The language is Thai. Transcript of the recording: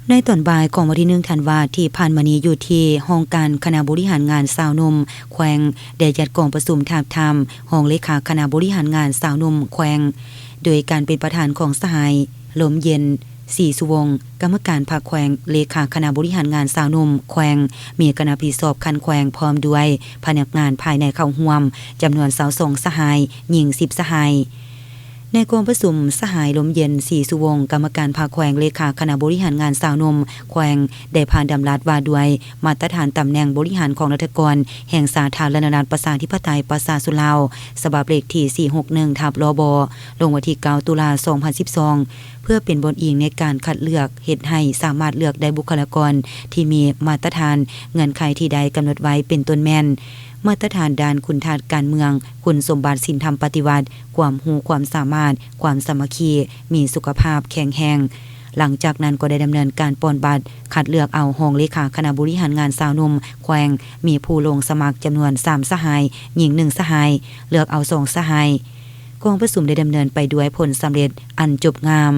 ในตอนบ่ายของวันที่1ธันวาคมที่ผ่านมานี้อยู่ที่ห้องการคณะบริหารงานสาวหนุ่มแขวงได้จัดกองประชุมทาบทามห้องเลขาคณะบริหารงานสาวหนุ่มแขวงโดยการเป็นประธานของสหายลมเย็นศรีสุวงศ์กรรมการภาคแขวงเลขาคณะบริหารงานสาวหนุ่มแขวงมีคณะผิดสอบคันแขวงพร้อมด้วยพนักงานภายในเข้าร่วมจำนวน22สหายหญิง10สหายในกองประชุมสหายลมเย็นศรีสุวงศ์กรรมการภาคแขวงเลขาคณะบริหารงานสาวนมแขวงได้ผ่านดำรัสว่าด้วยมาตรฐานตำแหน่งบริหารของรัฐกรแห่งสาธารณรัฐประชาธิปไตยประชาชนลาวฉบับเลขที่461/ลบลงวันที่9ตุลาคม2012เพื่อเป็นบทอิงในการคัดเลือกเฮ็ดให้สามารถเลือกได้บุคลากรที่มีมาตรฐานเงื่อนไขที่ใดกำหนดไว้เป็นต้นแม่นมาตรฐานด้านคุณธาตุการเมืองคุณสมบัติศีลธรรมปฏิวัติความรู้ความสามารถความสามัคคีมีสุขภาพแข็งแรงหลังจากนั้นก็ได้ดำเนินการป้อนบัตรคัดเลือกเอาห้องเลขาคณะบริหารงานสาวหนุ่มแขวงมีผู้ลงสมัครจำนวน3สหายหญิง1สหายเลือกเอา2สหายกองประชุมได้ดำเนินไปด้วยผลสำเร็จอันจบงาม